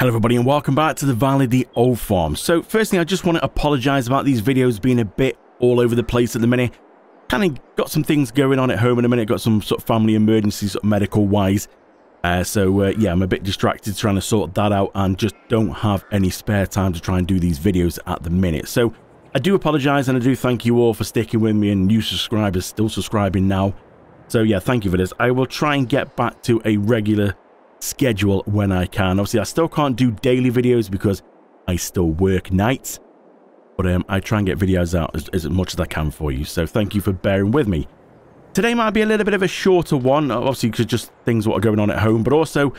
Hello everybody and welcome back to the Valley the Old Farm. So firstly, I just want to apologise about these videos being a bit all over the place at the minute. Kind of got some things going on at home in a minute, got some sort of family emergencies, sort of medical wise. Yeah, I'm a bit distracted trying to sort that out and just don't have any spare time to try and do these videos at the minute. So I do apologise and I do thank you all for sticking with me and new subscribers still subscribing now. So yeah, thank you for this. I will try and get back to a regular schedule when I can. Obviously, I still can't do daily videos because I still work nights, but I try and get videos out as much as I can for you. So thank you for bearing with me. Today might be a little bit of a shorter one, obviously because just things what are going on at home, but also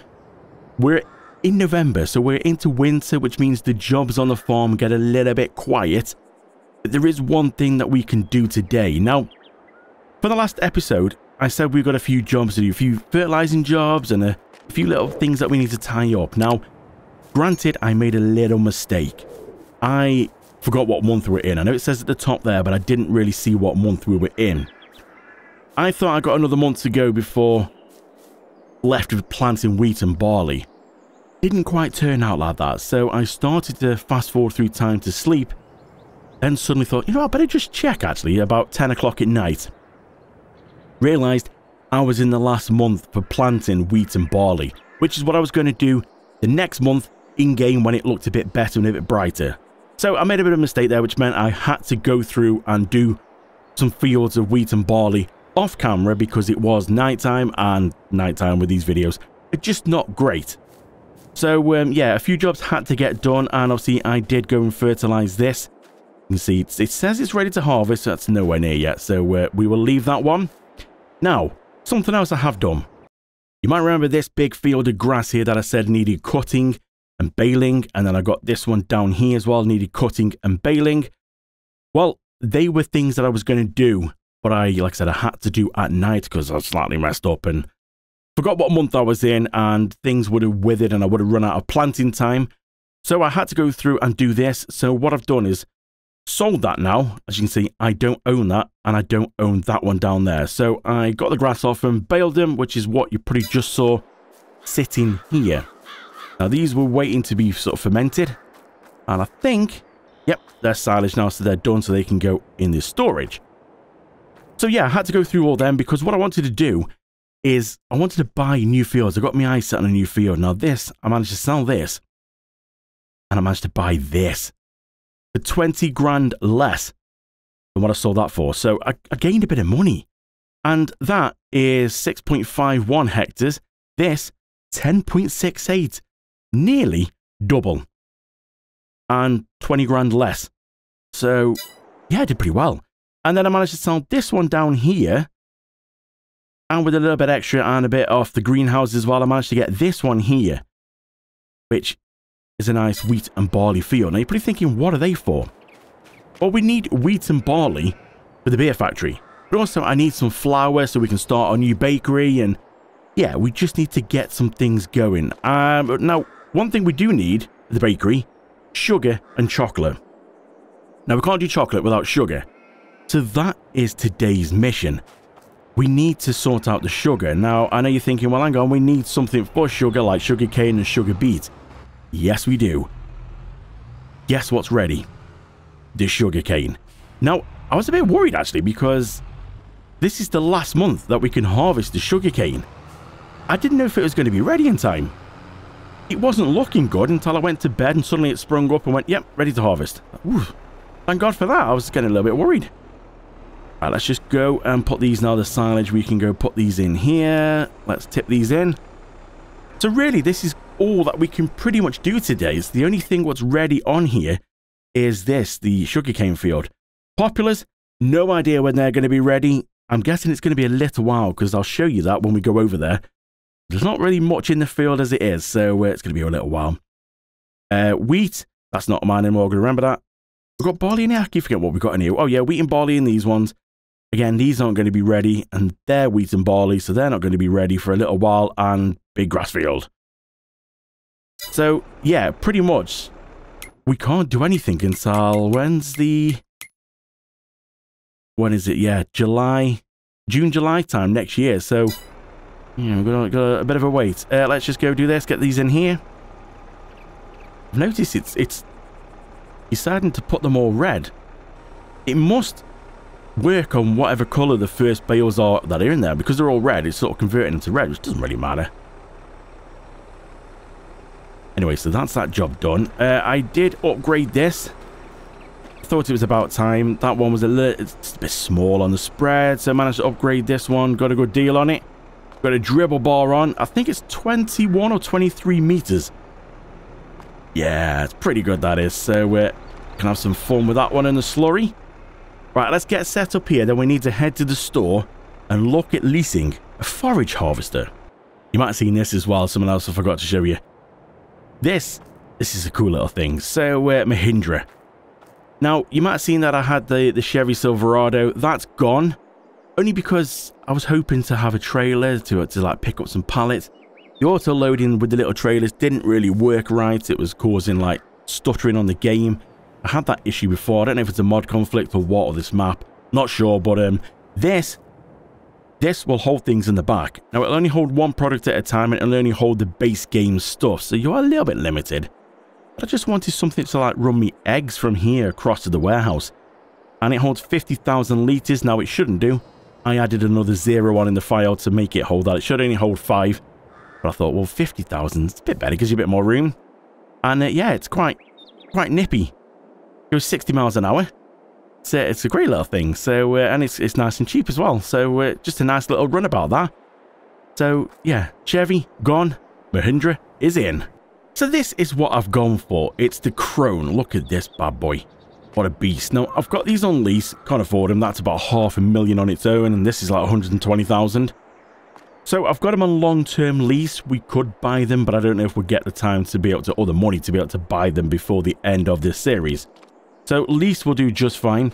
we're in November, so we're into winter, which means the jobs on the farm get a little bit quiet. But there is one thing that we can do today. Now, for the last episode, I said we've got a few jobs to do, a few fertilizing jobs and a few little things that we need to tie up. Now, granted, I made a little mistake. I forgot what month we're in. I know it says at the top there, but I didn't really see what month we were in. I thought I got another month to go before left with planting wheat and barley. Didn't quite turn out like that, so I started to fast forward through time to sleep, then suddenly thought, you know, I better just check actually about 10 o'clock at night. Realised I was in the last month for planting wheat and barley, which is what I was going to do the next month in-game when it looked a bit better and a bit brighter. So I made a bit of a mistake there, which meant I had to go through and do some fields of wheat and barley off camera because it was nighttime, and nighttime with these videos are just not great. So yeah, a few jobs had to get done, and obviously I did go and fertilize this. You can see it says it's ready to harvest, so that's nowhere near yet, so we will leave that one. Now, something else I have done. You might remember this big field of grass here that I said needed cutting and baling, and then I got this one down here as well, needed cutting and baling. Well, they were things that I was going to do, but like I said, I had to do at night because I was slightly messed up and forgot what month I was in, and things would have withered and I would have run out of planting time. So I had to go through and do this. So what I've done is sold that now. As you can see, I don't own that, and I don't own that one down there. So I got the grass off and baled them, which is what you probably just saw sitting here. Now these were waiting to be sort of fermented, and I think, yep, they're silage now, so they're done, so they can go in the storage. So yeah, I had to go through all them because what I wanted to do is I wanted to buy new fields. I got my eyes set on a new field. Now this, I managed to sell this, and I managed to buy this for 20 grand less than what I sold that for. So I gained a bit of money. And that is 6.51 hectares. This, 10.68. Nearly double. And 20 grand less. So, yeah, I did pretty well. And then I managed to sell this one down here. And with a little bit extra and a bit off the greenhouse as well, I managed to get this one here, which is a nice wheat and barley field. Now you're probably thinking, what are they for? Well, we need wheat and barley for the beer factory, but also I need some flour so we can start our new bakery, and yeah, we just need to get some things going. Now, one thing we do need for the bakery, sugar and chocolate. Now we can't do chocolate without sugar, so that is today's mission. We need to sort out the sugar. Now, I know you're thinking, well, hang on, we need something for sugar like sugarcane and sugar beet. Yes, we do. Guess what's ready? The sugarcane. Now, I was a bit worried actually because this is the last month that we can harvest the sugarcane. I didn't know if it was going to be ready in time. It wasn't looking good until I went to bed and suddenly it sprung up and went, yep, ready to harvest. Ooh, thank God for that. I was getting a little bit worried. Right, let's just go and put these now. The silage, we can go put these in here. Let's tip these in. So really, this is all that we can pretty much do today. It's the only thing what's ready on here is this, the sugarcane field. Populars, no idea when they're going to be ready. I'm guessing it's going to be a little while because I'll show you that when we go over there. There's not really much in the field as it is, so it's going to be a little while. Wheat, that's not mine anymore. I'm going to remember that. We've got barley in here. I keep forgetting what we've got in here. Oh yeah, wheat and barley in these ones. Again, these aren't going to be ready, and they're wheat and barley, so they're not going to be ready for a little while, and big grass field. So, yeah, pretty much, we can't do anything until, when is it? Yeah, June, July time next year, so, yeah, we've got a bit of a wait. Let's just go do this, get these in here. I've noticed it's deciding to put them all red. It must work on whatever colour the first bales are that are in there, because they're all red. It's sort of converting into red, which doesn't really matter. Anyway, so that's that job done. I did upgrade this. I thought it was about time. That one was it's a bit small on the spread, so I managed to upgrade this one. Got a good deal on it. Got a dribble bar on. I think it's 21 or 23 meters. Yeah, it's pretty good, that is. So can have some fun with that one in the slurry. Right, let's get set up here. Then we need to head to the store and look at leasing a forage harvester. You might have seen this as well. Someone else I forgot to show you. This is a cool little thing. So, Mahindra. Now, you might have seen that I had the Chevy Silverado. That's gone. Only because I was hoping to have a trailer to like pick up some pallets. The auto loading with the little trailers didn't really work right. It was causing like stuttering on the game. I had that issue before. I don't know if it's a mod conflict or what, or this map. Not sure, but this will hold things in the back. Now, it'll only hold one product at a time, and it'll only hold the base game stuff, so you're a little bit limited. But I just wanted something to like run me eggs from here across to the warehouse. And it holds 50,000 litres. Now, it shouldn't do. I added another 0 on in the file to make it hold that. It should only hold 5. But I thought, well, 50,000 is a bit better, gives you a bit more room. And yeah, it's quite nippy. It goes 60 miles an hour. It's a great little thing. So and it's nice and cheap as well. So just a nice little run about that. So yeah, Chevy gone, Mahindra is in. So this is what I've gone for. It's the Crone. Look at this bad boy. What a beast. Now, I've got these on lease. Can't afford them. That's about $500,000 on its own, and this is like 120,000. So I've got them on long-term lease. We could buy them, but I don't know if we'll get the time to be able to, or the money to be able to buy them before the end of this series. So lease will do just fine.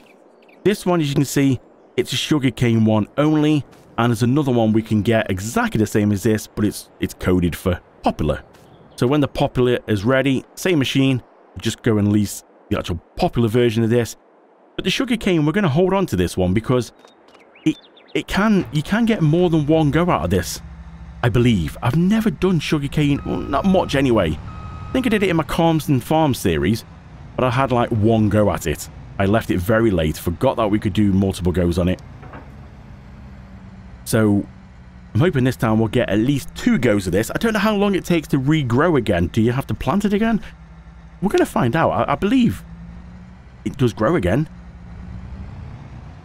This one, as you can see, it's a Sugarcane one only, and there's another one we can get exactly the same as this, but it's coded for Popular. So when the Popular is ready, same machine, just go and lease the actual Popular version of this. But the Sugarcane, we're going to hold on to this one because you can get more than one go out of this, I believe. I've never done Sugarcane, well, not much anyway. I think I did it in my Calms and Farms series, but I had like one go at it. I left it very late, forgot that we could do multiple goes on it. So I'm hoping this time we'll get at least 2 goes of this. I don't know how long it takes to regrow again. Do you have to plant it again? We're going to find out. I believe it does grow again.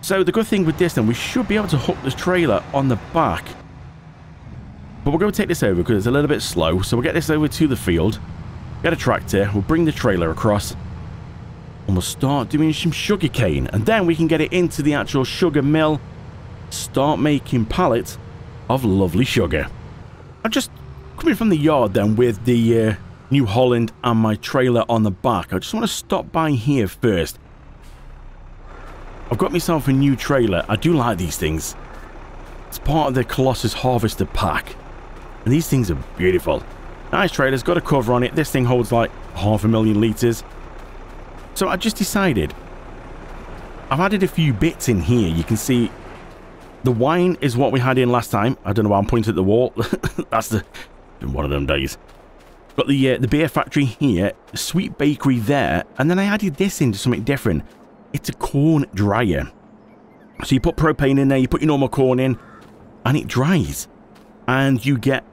So the good thing with this then, we should be able to hook this trailer on the back. But we'll go take this over because it's a little bit slow. So we'll get this over to the field. Get a tractor. We'll bring the trailer across. And we'll start doing some sugarcane. And then we can get it into the actual sugar mill. Start making pallets of lovely sugar. I'm just coming from the yard then with the New Holland and my trailer on the back. I just want to stop by here first. I've got myself a new trailer. I do like these things. It's part of the Colossus Harvester pack. And these things are beautiful. Nice trailer's got a cover on it. This thing holds like 500,000 litres. So I just decided, I've added a few bits in here. You can see the wine is what we had in last time. I don't know why I'm pointing at the wall. That's been one of them days. Got the beer factory here, the sweet bakery there, and then I added this into something different. It's a corn dryer. So you put propane in there, you put your normal corn in, and it dries. And you get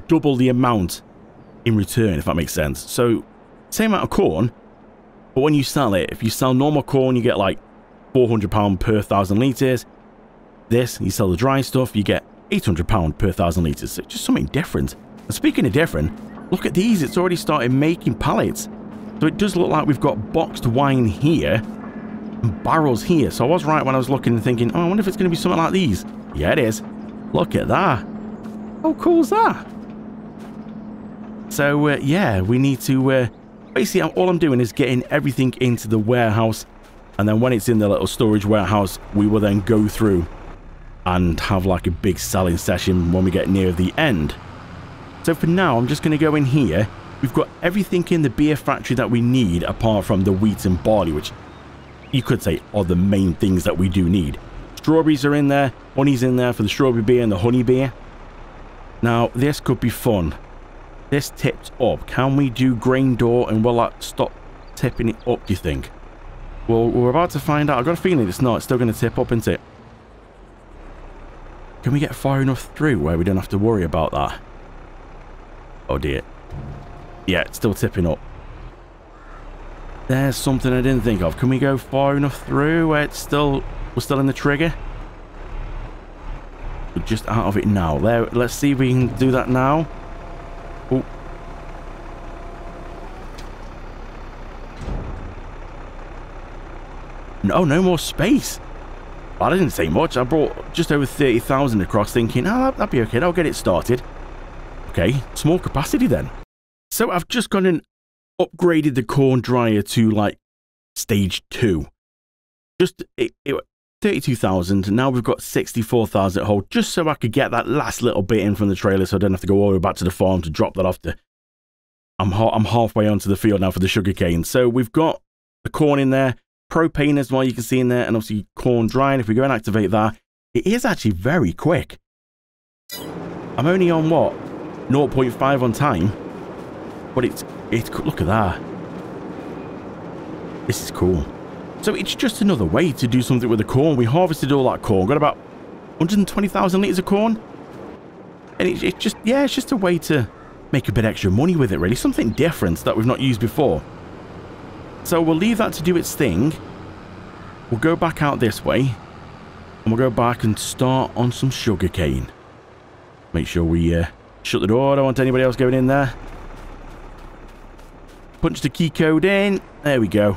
double the amount in return, if that makes sense. So, same amount of corn, but when you sell it, if you sell normal corn, you get like £400 per 1,000 litres. This, you sell the dry stuff, you get £800 per 1,000 litres. So just something different. And speaking of different, look at these. It's already started making pallets. So it does look like we've got boxed wine here and barrels here. So I was right when I was looking and thinking, oh, I wonder if it's going to be something like these. Yeah, it is. Look at that. How cool is that? So, yeah, we need to... basically, all I'm doing is getting everything into the warehouse. And then when it's in the little storage warehouse, we will then go through and have like a big selling session when we get near the end. So for now, I'm just going to go in here. We've got everything in the beer factory that we need, apart from the wheat and barley, which you could say are the main things that we do need. Strawberries are in there. Honey's in there for the strawberry beer and the honey beer. Now, this could be fun. this tipped up. Can we do grain door and will that stop tipping it up, do you think? Well, we're about to find out. I've got a feeling it's not. It's still going to tip up, isn't it? Can we get far enough through where we don't have to worry about that? Oh dear. Yeah, it's still tipping up. There's something I didn't think of. Can we go far enough through where we're still in the trigger? We're just out of it now. There, let's see if we can do that now. Oh. No, no more space. I didn't say much. I brought just over 30,000 across thinking, oh, that'd be okay. I'll get it started. Okay, small capacity then. So I've just gone and upgraded the corn dryer to like stage 2. Just it 32,000. Now we've got 64,000 at hold, just so I could get that last little bit in from the trailer, so I don't have to go all the way back to the farm to drop that off. I'm halfway onto the field now for the sugarcane. So we've got the corn in there, propane as well, you can see in there, and obviously corn drying. If we go and activate that, it is actually very quick. I'm only on what, 0.5 on time, but it's look at that. This is cool. So it's just another way to do something with the corn. We harvested all that corn, got about 120,000 litres of corn, and it's just a way to make a bit extra money with it, really. Something different that we've not used before. So we'll leave that to do its thing. We'll go back out this way, and we'll go back and start on some sugarcane. Make sure we shut the door. I don't want anybody else going in there. Punch the key code in. There we go.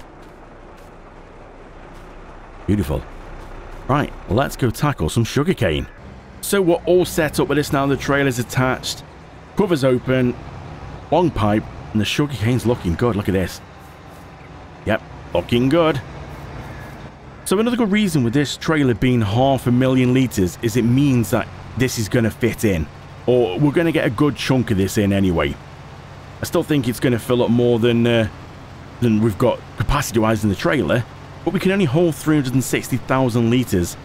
Beautiful. Right, let's go tackle some sugarcane. So we're all set up with this now. The trailer's attached, cover's open, long pipe, and the sugarcane's looking good. Look at this. Yep, looking good. So another good reason with this trailer being 500,000 litres is it means that this is going to fit in, or we're going to get a good chunk of this in anyway. I still think it's going to fill up more than we've got capacity-wise in the trailer, but we can only hold 360,000 litres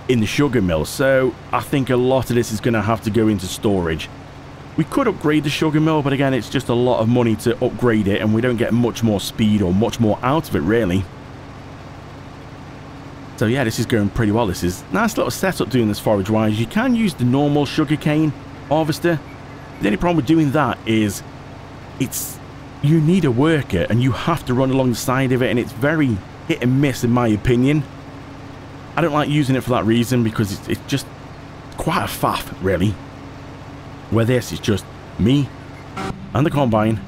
in the sugar mill, so I think a lot of this is going to have to go into storage. We could upgrade the sugar mill, but again, it's just a lot of money to upgrade it, and we don't get much more speed or much more out of it, really. So yeah, this is going pretty well. This is a nice little setup doing this forage-wise. You can use the normal sugarcane harvester. The only problem with doing that is you need a worker, and you have to run along the side of it, and it's very hit and miss in my opinion. I don't like using it for that reason, because it's just quite a faff, really. Where this is just me and the combine,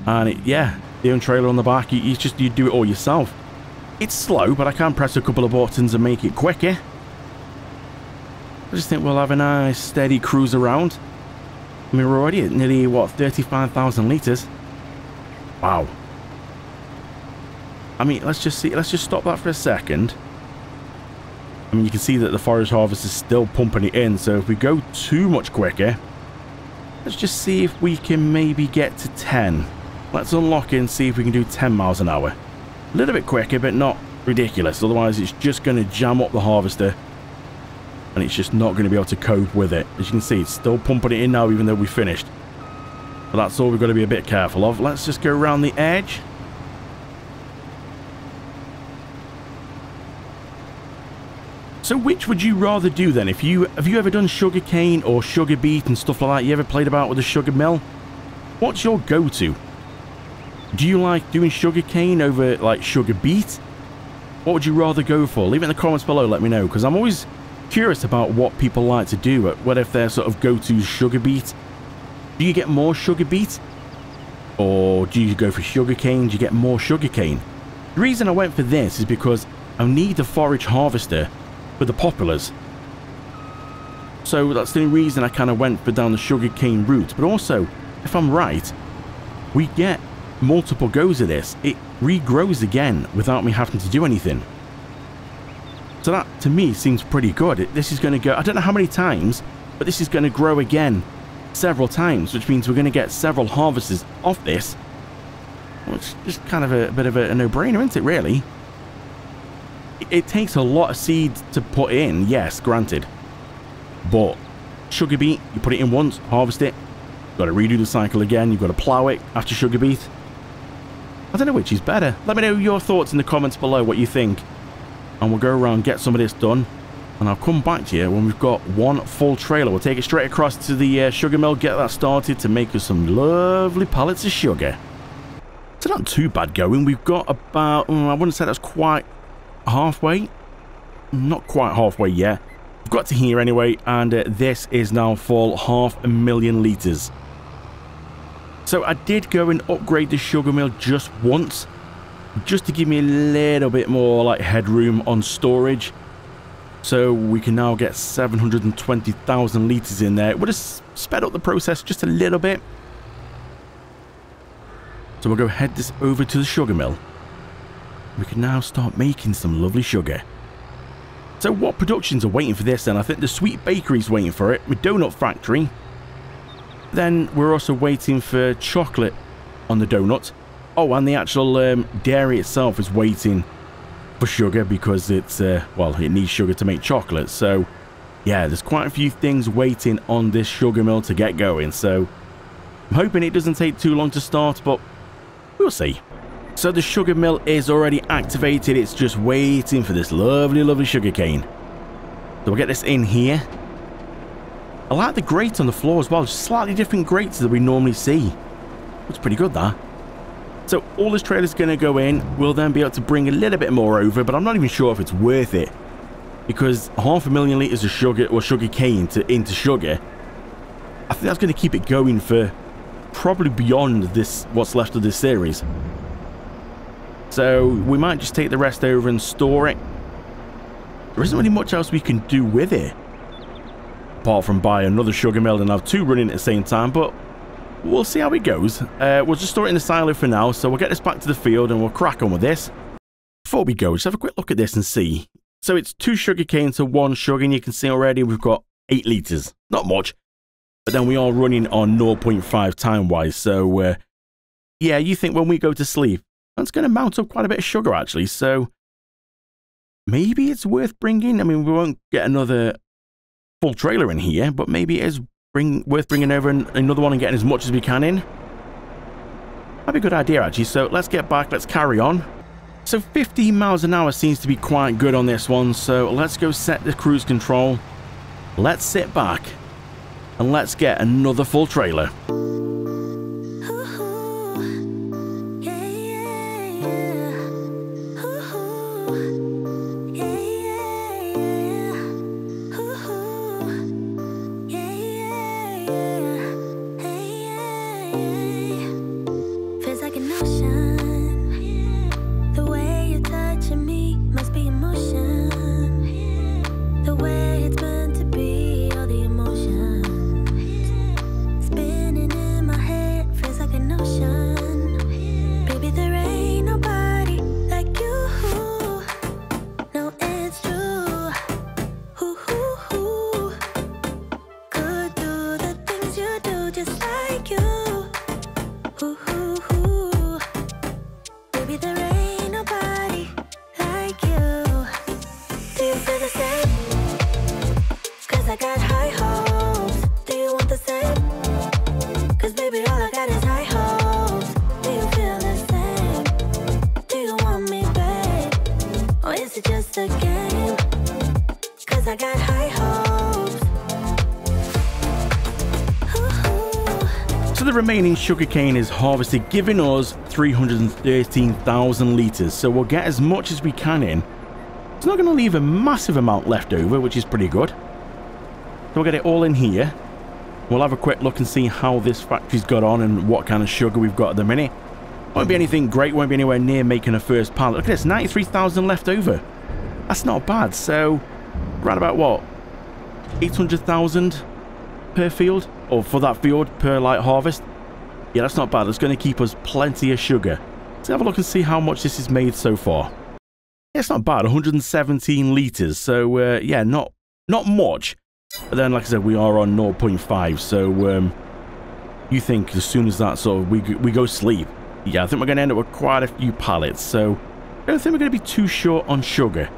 and yeah, the own trailer on the back. You do it all yourself. It's slow, but I can press a couple of buttons and make it quicker. I just think we'll have a nice steady cruise around. I mean, we're already at nearly, what, 35,000 litres. Wow. I mean, let's just stop that for a second. I mean, you can see that the forage harvest is still pumping it in, so if we go too much quicker, let's just see if we can maybe get to 10. Let's unlock it and see if we can do 10 miles an hour. A little bit quicker, but not ridiculous. Otherwise, it's just going to jam up the harvester, and it's just not going to be able to cope with it. As you can see, it's still pumping it in now, even though we finished. But that's all we've got to be a bit careful of. Let's just go around the edge. So which would you rather do then? Have you ever done sugarcane or sugar beet and stuff like that? You ever played about with a sugar mill? What's your go-to? Do you like doing sugarcane over like sugar beet? What would you rather go for? Leave it in the comments below, let me know, because I'm always curious about what people like to do. What if their sort of go-to sugar beet? Do you get more sugar beet? Or do you go for sugarcane? Do you get more sugarcane? The reason I went for this is because I need a forage harvester for the poplars. So that's the only reason I kind of went for down the sugarcane route. But also, if I'm right, we get multiple goes of this. It regrows again without me having to do anything. So that, to me, seems pretty good. This is going to go, I don't know how many times, but this is going to grow again several times, which means we're going to get several harvests off this. Well, it's just kind of a bit of a no-brainer, isn't it, really? It takes a lot of seed to put in, yes, granted. But sugar beet, you put it in once, harvest it, Got to redo the cycle again. You've got to plow it after sugar beet. I don't know which is better. Let me know your thoughts in the comments below, what you think. And we'll go around, get some of this done. And I'll come back to you when we've got one full trailer. We'll take it straight across to the sugar mill, get that started to make us some lovely pallets of sugar. It's not too bad going. We've got about, I wouldn't say that's quite halfway. Not quite halfway yet. We've got to here anyway, and this is now full, 500,000 litres. So I did go and upgrade the sugar mill just once, just to give me a little bit more like headroom on storage. So we can now get 720,000 litres in there. It would have sped up the process just a little bit. So we'll go head this over to the sugar mill. We can now start making some lovely sugar. So what productions are waiting for this then? I think the sweet bakery's waiting for it, with donut factory. Then we're also waiting for chocolate on the donut. Oh, and the actual dairy itself is waiting for sugar because it's, well, it needs sugar to make chocolate. So, yeah, there's quite a few things waiting on this sugar mill to get going. So, I'm hoping it doesn't take too long to start, but we'll see. So the sugar mill is already activated. It's just waiting for this lovely, lovely sugarcane. So we'll get this in here. I like the grate on the floor as well. Just slightly different grates that we normally see. Looks pretty good, that. So all this trailer's going to go in. We'll then be able to bring a little bit more over, but I'm not even sure if it's worth it. Because 500,000 litres of sugar, or sugar cane into sugar, I think that's going to keep it going for probably beyond this, what's left of this series. So we might just take the rest over and store it. There isn't really much else we can do with it, apart from buy another sugar mill and have two running at the same time, but we'll see how it goes. We'll just store it in the silo for now, so we'll get this back to the field and we'll crack on with this. Before we go, just have a quick look at this and see. So it's 2 sugar cane to 1 sugar, and you can see already we've got 8 litres. Not much, but then we are running on 0.5 time-wise, so yeah, you think when we go to sleep, that's going to mount up quite a bit of sugar actually, so maybe it's worth bringing. I mean, we won't get another full trailer in here, but maybe it is worth bringing over another one and getting as much as we can in. That'd be a good idea actually, so let's get back, let's carry on. So 15 miles an hour seems to be quite good on this one, so let's go set the cruise control. Let's sit back and let's get another full trailer. So the remaining sugarcane is harvested, giving us 313,000 litres. So we'll get as much as we can in. It's not going to leave a massive amount left over, which is pretty good. So we'll get it all in here. We'll have a quick look and see how this factory's got on and what kind of sugar we've got at the minute. Won't be anything great, won't be anywhere near making a first pallet. Look at this, 93,000 left over. That's not bad. So, right about what? 800,000 per field? Or for that field per light harvest? Yeah, that's not bad. It's going to keep us plenty of sugar. Let's have a look and see how much this is made so far. Yeah, it's not bad, 117 litres. So, yeah, not much. But then, like I said, we are on 0.5. So, you think as soon as that sort of, we go sleep. Yeah, I think we're going to end up with quite a few pallets. So, I don't think we're going to be too short on sugar.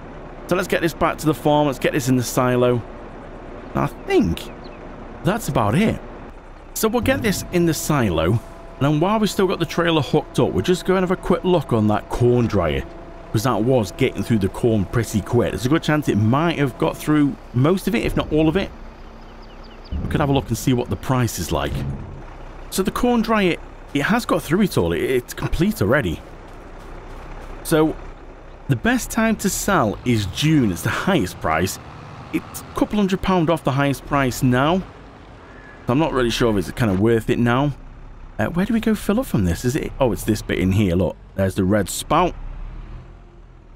So let's get this back to the farm. Let's get this in the silo. And I think that's about it. So we'll get this in the silo, and then while we've still got the trailer hooked up, we're just going to have a quick look on that corn dryer, because that was getting through the corn pretty quick. There's a good chance it might have got through most of it, if not all of it. We could have a look and see what the price is like. So the corn dryer, it has got through it all. It's complete already. So the best time to sell is June. It's the highest price. It's a couple £100 off the highest price now. I'm not really sure if it's kind of worth it now. Where do we go fill up from this? Is it? Oh, it's this bit in here. Look, there's the red spout.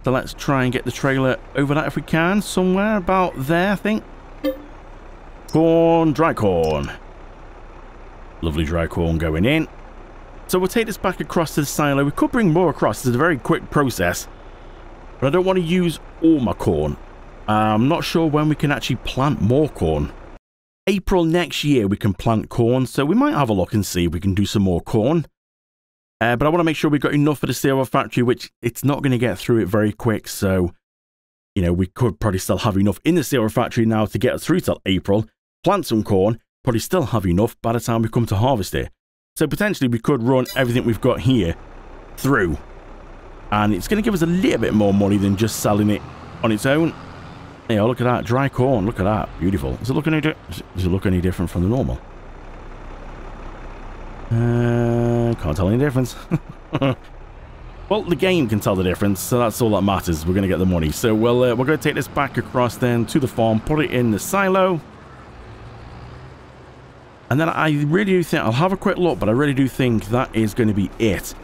So let's try and get the trailer over that if we can. Somewhere about there, I think. Corn, dry corn. Lovely dry corn going in. So we'll take this back across to the silo. We could bring more across. It's a very quick process. But I don't want to use all my corn. I'm not sure when we can actually plant more corn. April next year we can plant corn. So we might have a look and see if we can do some more corn. But I want to make sure we've got enough for the cereal factory, which it's not going to get through it very quick. So, you know, we could probably still have enough in the cereal factory now to get us through till April. Plant some corn, probably still have enough by the time we come to harvest it. So potentially we could run everything we've got here through. And it's going to give us a little bit more money than just selling it on its own. Yeah, look at that. Dry corn. Look at that. Beautiful. Does it look any different from the normal? Can't tell any difference. Well, the game can tell the difference, so that's all that matters. We're going to get the money. So we're going to take this back across then to the farm, put it in the silo. And then I really do think, I'll have a quick look, but I really do think that is going to be it.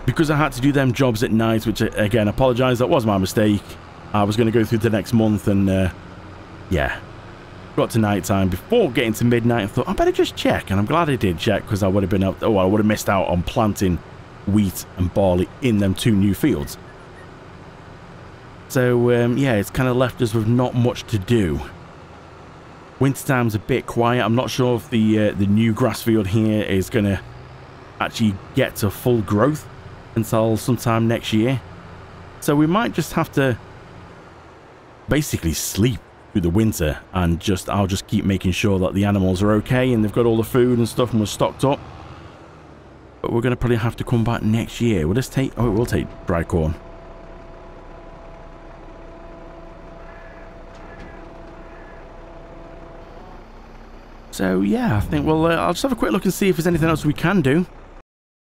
Because I had to do them jobs at night, which, again, I apologise, that was my mistake. I was going to go through the next month and, yeah. Got to night time before getting to midnight and thought, I better just check. And I'm glad I did check, because I would have been out, I would have missed out on planting wheat and barley in them 2 new fields. So, yeah, it's kind of left us with not much to do. Wintertime's a bit quiet. I'm not sure if the new grass field here is going to actually get to full growth until sometime next year. So we might just have to basically sleep through the winter and I'll just keep making sure that the animals are okay and they've got all the food and stuff and we're stocked up. But we're going to probably have to come back next year. Will this take... Oh, it will take dry corn. So, yeah, I think, well, I'll just have a quick look and see if there's anything else we can do.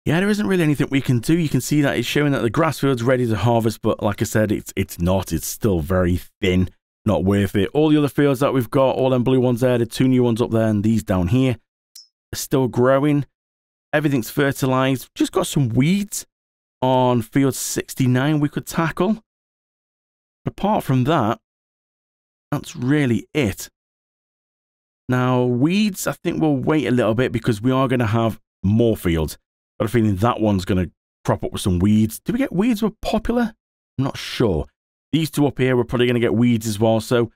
Yeah, there isn't really anything we can do. You can see that it's showing that the grass field's ready to harvest, but like I said, it's not. It's still very thin. Not worth it. All the other fields that we've got, all them blue ones there, the 2 new ones up there, and these down here, are still growing. Everything's fertilized. Just got some weeds on field 69 we could tackle. But apart from that, that's really it. Now, weeds, I think we'll wait a little bit because we are going to have more fields. Got a feeling that one's going to crop up with some weeds. Did we get weeds were popular? I'm not sure. These 2 up here, we're probably going to get weeds as well. So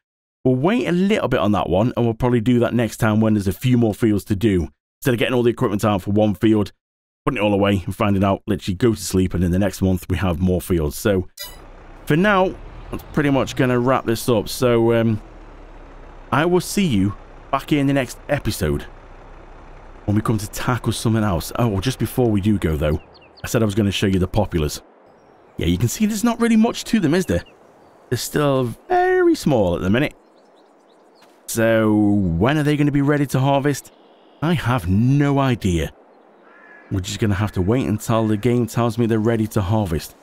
we'll wait a little bit on that one, and we'll probably do that next time when there's a few more fields to do. Instead of getting all the equipment out for one field, putting it all away and finding out, literally go to sleep, and in the next month we have more fields. So for now, that's pretty much going to wrap this up. So I will see you back here in the next episode when we come to tackle something else. Oh, well, just before we do go though, I said I was going to show you the populars. Yeah, you can see there's not really much to them, is there? They're still very small at the minute. So when are they going to be ready to harvest? I have no idea. We're just going to have to wait until the game tells me they're ready to harvest.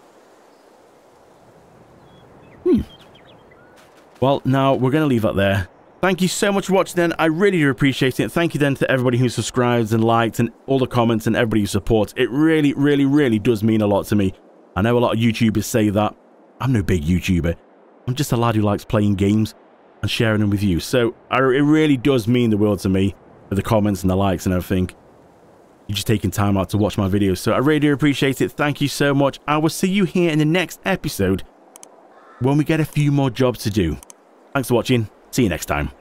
Well, now we're going to leave that there. Thank you so much for watching then. I really do appreciate it. Thank you then to everybody who subscribes and liked and all the comments and everybody who supports. It really, really, really does mean a lot to me. I know a lot of YouTubers say that. I'm no big YouTuber. I'm just a lad who likes playing games and sharing them with you. So it really does mean the world to me with the comments and the likes and everything. You're just taking time out to watch my videos. So I really do appreciate it. Thank you so much. I will see you here in the next episode when we get a few more jobs to do. Thanks for watching. See you next time.